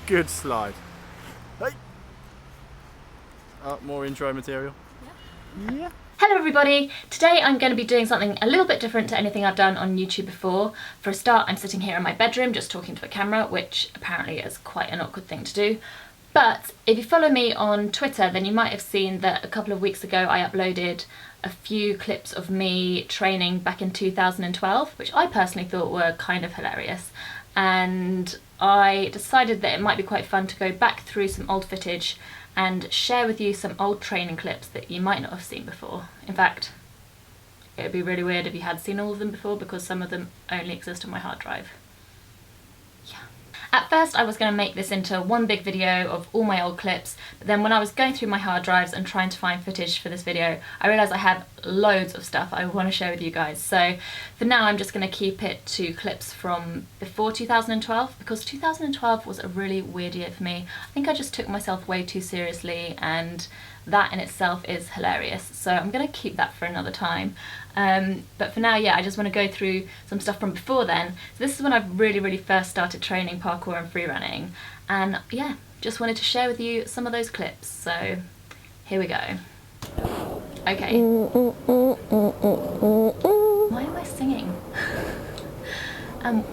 Good slide. Hey. More intro material. Yeah. Hello everybody! Today I'm going to be doing something a little bit different to anything I've done on YouTube before. For a start, I'm sitting here in my bedroom just talking to a camera, which apparently is quite an awkward thing to do. But if you follow me on Twitter, then you might have seen that a couple of weeks ago I uploaded a few clips of me training back in 2012, which I personally thought were kind of hilarious. And I decided that it might be quite fun to go back through some old footage and share with you some old training clips that you might not have seen before. In fact, it would be really weird if you had seen all of them before, because some of them only exist on my hard drive. Yeah. At first I was going to make this into one big video of all my old clips, but then when I was going through my hard drives and trying to find footage for this video, I realised I have loads of stuff I want to share with you guys. So for now I'm just going to keep it to clips from before 2012, because 2012 was a really weird year for me. I think I just took myself way too seriously, and that in itself is hilarious, so I'm going to keep that for another time. But for now, yeah, I just want to go through some stuff from before then. So this is when I really first started training parkour and free running, and yeah, just wanted to share with you some of those clips. So here we go. Okay. Why am I singing?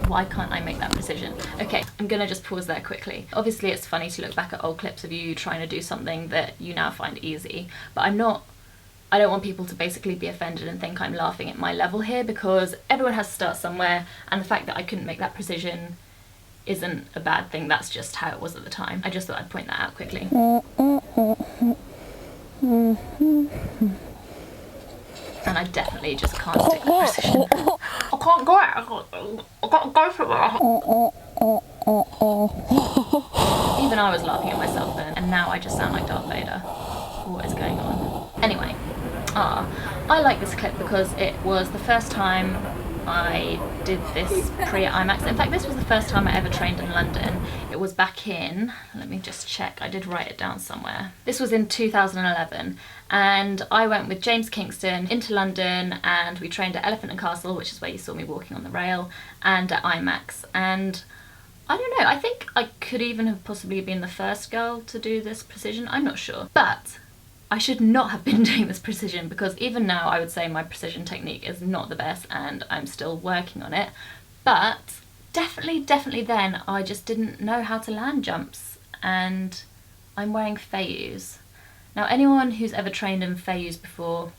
Why can't I make that precision? Okay, I'm gonna just pause there quickly. Obviously it's funny to look back at old clips of you trying to do something that you now find easy, but I don't want people to basically be offended and think I'm laughing at my level here, because everyone has to start somewhere, and the fact that I couldn't make that precision isn't a bad thing, that's just how it was at the time. I just thought I'd point that out quickly. And I definitely just can't stick with precision. I can't go it. I can't go for it. Even I was laughing at myself then, and now I just sound like Darth Vader. What is going on? Anyway, I like this clip because it was the first time I did this pre-IMAX. In fact, this was the first time I ever trained in London. It was back in, let me just check, I did write it down somewhere. This was in 2011, and I went with James Kingston into London, and we trained at Elephant and Castle, which is where you saw me walking on the rail, and at IMAX. And I don't know, I think I could even have possibly been the first girl to do this precision, I'm not sure. But I should not have been doing this precision, because even now I would say my precision technique is not the best and I'm still working on it. But definitely then I just didn't know how to land jumps, and I'm wearing Feiyus. Now anyone who's ever trained in Feiyus before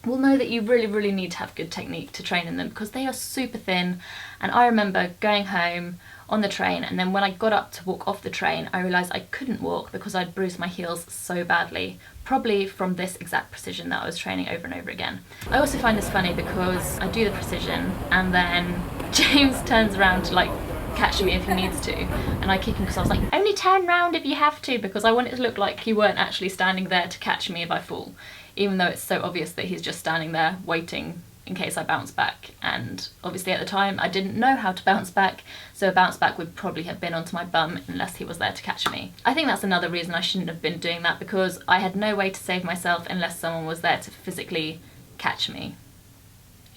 will know that you really need to have good technique to train in them, because they are super thin. And I remember going home on the train, and then when I got up to walk off the train I realised I couldn't walk because I'd bruised my heels so badly, probably from this exact precision that I was training over and over again. I also find this funny because I do the precision and then James turns around to like catch me if he needs to, and I kick him because I was like, only turn round if you have to, because I want it to look like you weren't actually standing there to catch me if I fall, even though it's so obvious that he's just standing there waiting in case I bounce back. And obviously at the time I didn't know how to bounce back, so a bounce back would probably have been onto my bum unless he was there to catch me. I think that's another reason I shouldn't have been doing that, because I had no way to save myself unless someone was there to physically catch me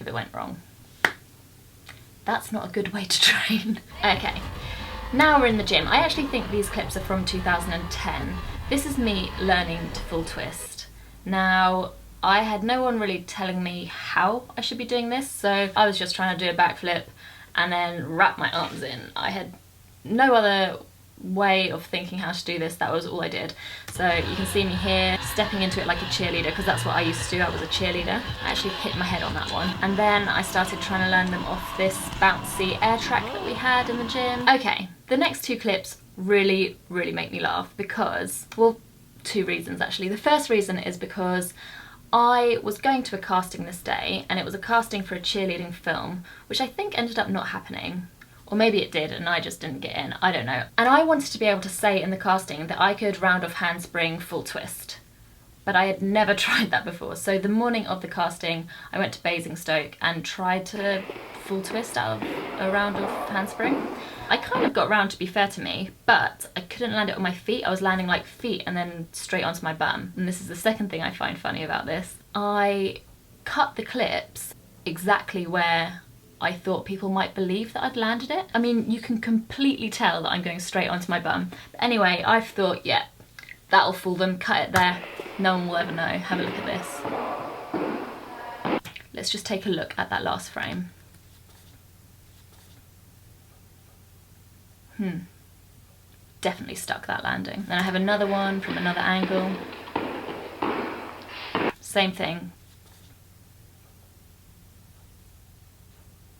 if it went wrong. That's not a good way to train. Okay, now we're in the gym. I actually think these clips are from 2010. This is me learning to full twist. Now, I had no one really telling me how I should be doing this, so I was just trying to do a backflip and then wrap my arms in. I had no other way of thinking how to do this, that was all I did. So you can see me here stepping into it like a cheerleader, because that's what I used to do, I was a cheerleader. I actually hit my head on that one. And then I started trying to learn them off this bouncy air track that we had in the gym. Okay, the next two clips really make me laugh because, well, two reasons actually. The first reason is because I was going to a casting this day, and it was a casting for a cheerleading film, which I think ended up not happening. Or maybe it did and I just didn't get in, I don't know. And I wanted to be able to say in the casting that I could round off handspring full twist. But I had never tried that before, so the morning of the casting I went to Basingstoke and tried to full twist out of a round of handspring. I kind of got round, to be fair to me, but I couldn't land it on my feet. I was landing like feet and then straight onto my bum. And this is the second thing I find funny about this. I cut the clips exactly where I thought people might believe that I'd landed it. I mean, you can completely tell that I'm going straight onto my bum. But anyway, I've thought, yeah, that'll fool them, cut it there. No one will ever know. Have a look at this. Let's just take a look at that last frame. Definitely stuck that landing. Then I have another one from another angle. Same thing.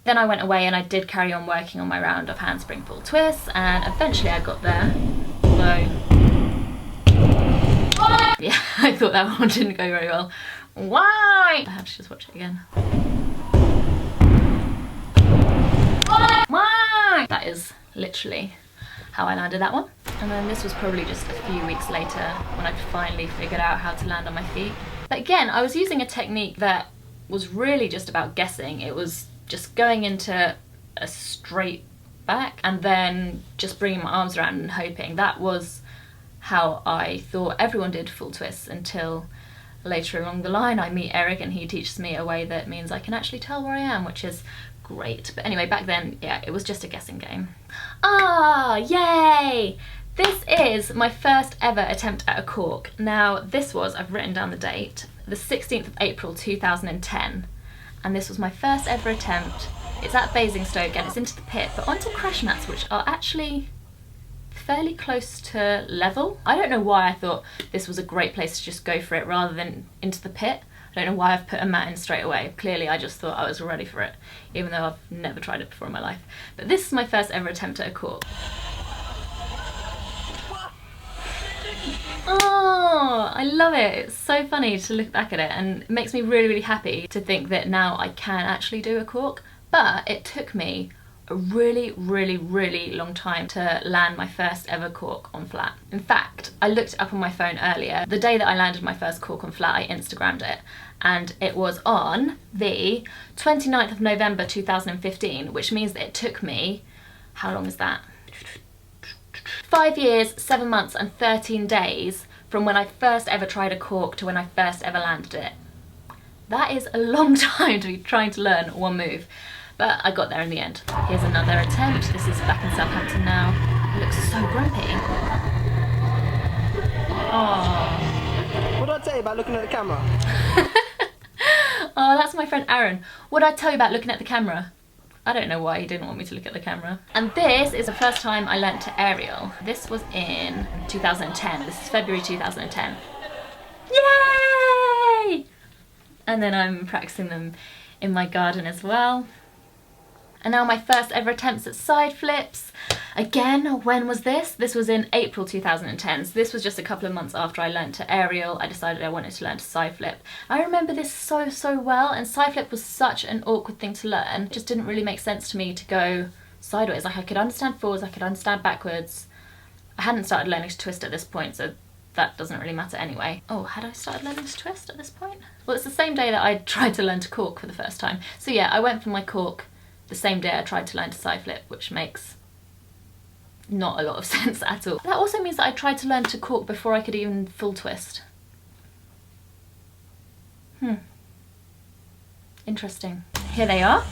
Then I went away and I did carry on working on my round of handspring full twists, and eventually I got there. Although, yeah, I thought that one didn't go very well. Why? I have to just watch it again. Why? That is literally how I landed that one. And then this was probably just a few weeks later when I finally figured out how to land on my feet. But again, I was using a technique that was really just about guessing. It was just going into a straight back and then just bringing my arms around and hoping. That was how I thought everyone did full twists, until later along the line I meet Eric and he teaches me a way that means I can actually tell where I am, which is great. But anyway, back then, yeah, it was just a guessing game. Ah, yay! This is my first ever attempt at a cork. Now this was, I've written down the date, the 16th of April 2010. And this was my first ever attempt. It's at Basingstoke and it's into the pit, but onto crash mats, which are actually fairly close to level. I don't know why I thought this was a great place to just go for it rather than into the pit. I don't know why I've put a mat in straight away. Clearly I just thought I was ready for it, even though I've never tried it before in my life. But this is my first ever attempt at a cork. Oh, I love it. It's so funny to look back at it, and it makes me really, really happy to think that now I can actually do a cork. But it took me a really, really, really long time to land my first ever cork on flat. In fact, I looked it up on my phone earlier. The day that I landed my first cork on flat, I Instagrammed it, and it was on the 29th of November 2015, which means that it took me, how long is that? 5 years, 7 months and 13 days from when I first ever tried a cork to when I first ever landed it. That is a long time to be trying to learn one move, but I got there in the end. Here's another attempt. This is back in Southampton now. It looks so grumpy. Oh. What did I tell you about looking at the camera? Oh, that's my friend Aaron. What did I tell you about looking at the camera? I don't know why he didn't want me to look at the camera. And this is the first time I learnt to aerial. This was in 2010. This is February 2010. Yay! And then I'm practicing them in my garden as well. And now my first ever attempts at side flips. Again, when was this? This was in April 2010. So this was just a couple of months after I learnt to aerial. I decided I wanted to learn to side flip. I remember this so, so well, and side flip was such an awkward thing to learn. It just didn't really make sense to me to go sideways. Like, I could understand forwards, I could understand backwards. I hadn't started learning to twist at this point, so that doesn't really matter anyway. Oh, had I started learning to twist at this point? Well, it's the same day that I tried to learn to cork for the first time. So yeah, I went for my cork the same day I tried to learn to side flip, which makes not a lot of sense at all. That also means that I tried to learn to cork before I could even full twist. Interesting. Here they are.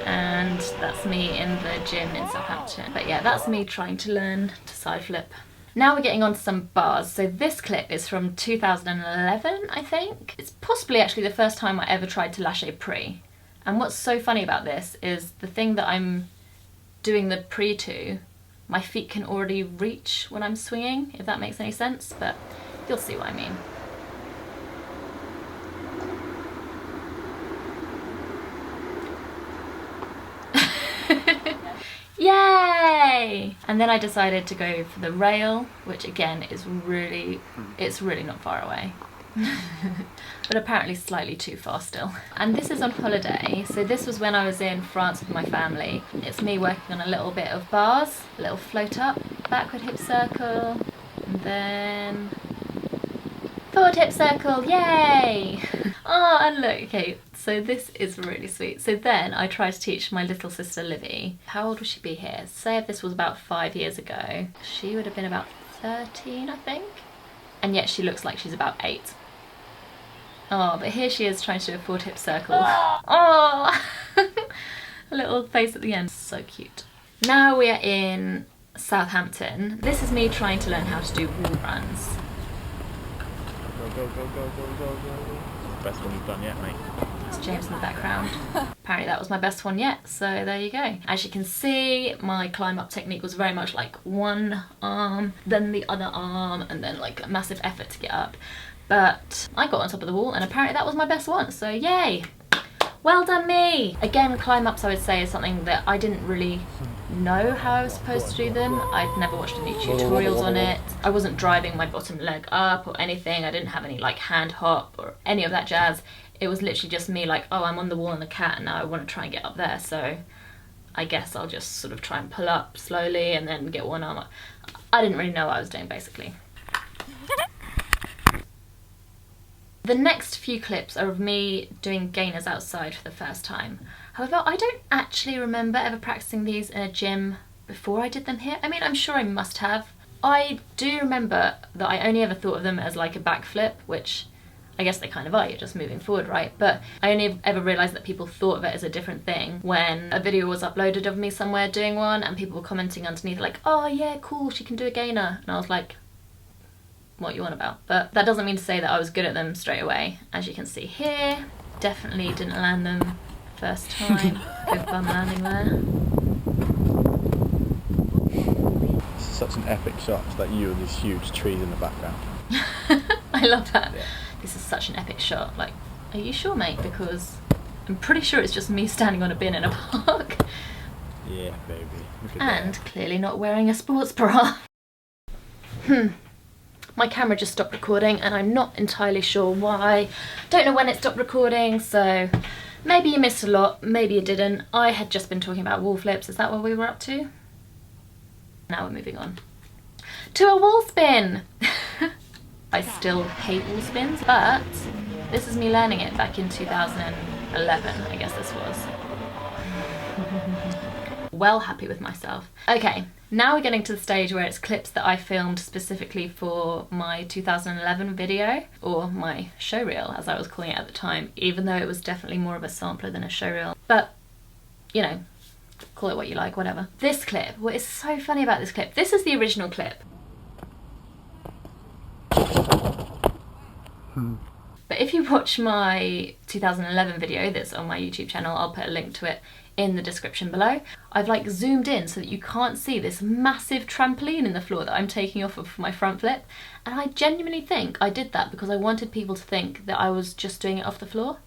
And that's me in the gym in Southampton. But yeah, that's me trying to learn to side flip. Now we're getting on to some bars. So this clip is from 2011, I think. It's possibly actually the first time I ever tried to lâcher prise. And what's so funny about this is the thing that I'm doing the prise to, my feet can already reach when I'm swinging, if that makes any sense, but you'll see what I mean. Yay! And then I decided to go for the rail, which again is really, it's really not far away. But apparently slightly too far still. And this is on holiday, so this was when I was in France with my family. It's me working on a little bit of bars, a little float up, backward hip circle, and then forward hip circle, yay! Oh, and look, okay, so this is really sweet. So then I tried to teach my little sister Livy. How old would she be here? Say if this was about 5 years ago, she would have been about 13, I think. And yet she looks like she's about 8. Oh, but here she is trying to do a 4-tip circle. Oh, a little face at the end. So cute. Now we are in Southampton. This is me trying to learn how to do wall runs. Go, go, go, go, go, go, go. Best one you've done yet, mate. It's James in the background. Apparently that was my best one yet, so there you go. As you can see, my climb up technique was very much like one arm, then the other arm, and then like a massive effort to get up. But I got on top of the wall and apparently that was my best one, so yay! Well done me! Again, climb ups I would say is something that I didn't really know how I was supposed to do them. I'd never watched any tutorials on it. I wasn't driving my bottom leg up or anything. I didn't have any like hand hop or any of that jazz. It was literally just me like, oh, I'm on the wall in the cat and now I want to try and get up there, so I guess I'll just sort of try and pull up slowly and then get one arm up. I didn't really know what I was doing basically. The next few clips are of me doing gainers outside for the first time. However, I don't actually remember ever practicing these in a gym before I did them here. I mean, I'm sure I must have. I do remember that I only ever thought of them as like a backflip, which I guess they kind of are, you're just moving forward, right? But I only ever realised that people thought of it as a different thing when a video was uploaded of me somewhere doing one and people were commenting underneath like, oh yeah, cool, she can do a gainer. And I was like, what you on about? But that doesn't mean to say that I was good at them straight away. As you can see here, definitely didn't land them first time. Good bum landing there. This is such an epic shot, it's like you and these huge trees in the background. I love that. Yeah. This is such an epic shot. Like, are you sure, mate? Because I'm pretty sure it's just me standing on a bin in a park. Yeah, baby. Look at And that. clearly not wearing a sports bra. My camera just stopped recording and I'm not entirely sure why. Don't know when it stopped recording, so maybe you missed a lot, maybe you didn't. I had just been talking about wall flips. Is that what we were up to? Now we're moving on to a wall spin. I still hate wall spins, but this is me learning it back in 2011, I guess this was. Well happy with myself. Okay, now we're getting to the stage where it's clips that I filmed specifically for my 2011 video, or my showreel as I was calling it at the time, even though it was definitely more of a sampler than a showreel. But, you know, call it what you like, whatever. This clip, what is so funny about this clip, this is the original clip. But if you watch my 2011 video that's on my YouTube channel, I'll put a link to it in the description below. I've like zoomed in so that you can't see this massive trampoline in the floor that I'm taking off of for my front flip. And I genuinely think I did that because I wanted people to think that I was just doing it off the floor.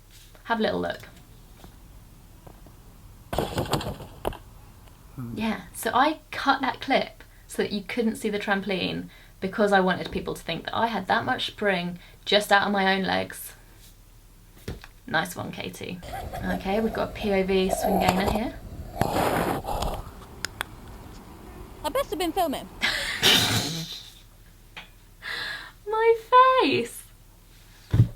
Have a little look. Yeah, so I cut that clip so that you couldn't see the trampoline because I wanted people to think that I had that much spring just out of my own legs. Nice one, Katie. Okay, we've got a POV swing gainer here. I best have been filming. My face!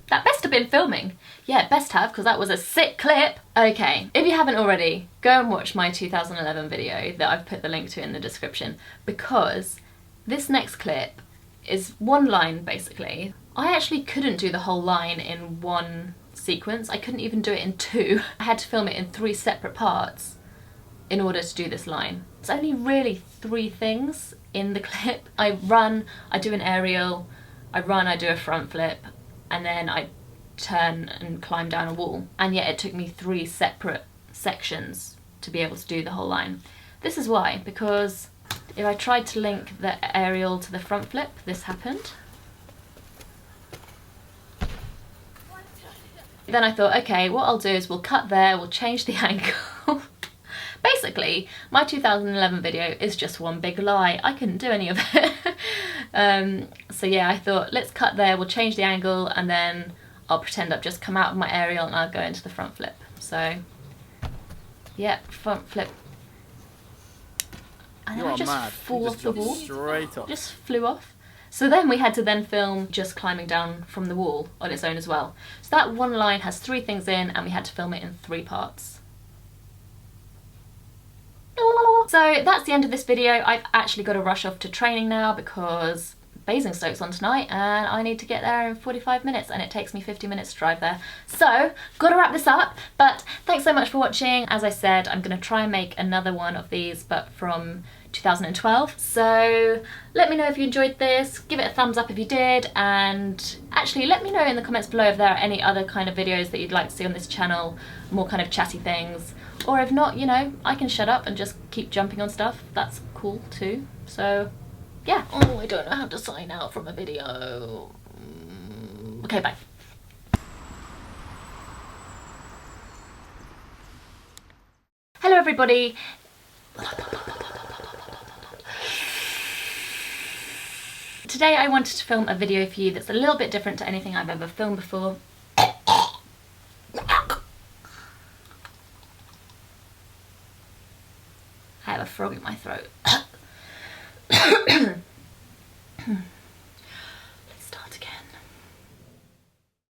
That best have been filming. Yeah, best have, because that was a sick clip. Okay, if you haven't already, go and watch my 2011 video that I've put the link to in the description, because this next clip is one line, basically. I actually couldn't do the whole line in one sequence. I couldn't even do it in two. I had to film it in 3 separate parts in order to do this line. It's only really 3 things in the clip. I run, I do an aerial, I run, I do a front flip, and then I turn and climb down a wall. And yet it took me 3 separate sections to be able to do the whole line. This is why, because if I tried to link the aerial to the front flip, this happened. Then I thought, okay, what I'll do is we'll cut there, we'll change the angle. Basically, my 2011 video is just one big lie. I couldn't do any of it. So yeah, I thought, let's cut there, we'll change the angle, and then I'll pretend I've just come out of my aerial and I'll go into the front flip. So, yeah, front flip. And then I just fall off the wall. Straight off. Just flew off. So then we had to then film just climbing down from the wall on its own as well. So that one line has 3 things in and we had to film it in 3 parts. So that's the end of this video. I've actually got to rush off to training now because Basingstoke's on tonight, and I need to get there in 45 minutes, and it takes me 50 minutes to drive there. So, gotta wrap this up, but thanks so much for watching. As I said, I'm gonna try and make another one of these, but from 2012. So let me know if you enjoyed this, give it a thumbs up if you did, and actually let me know in the comments below if there are any other kind of videos that you'd like to see on this channel, more kind of chatty things, or if not, you know, I can shut up and just keep jumping on stuff. That's cool too. So yeah. Oh, I don't know how to sign out from a video. Okay, bye. Hello everybody. Today I wanted to film a video for you that's a little bit different to anything I've ever filmed before. I have a frog in my throat.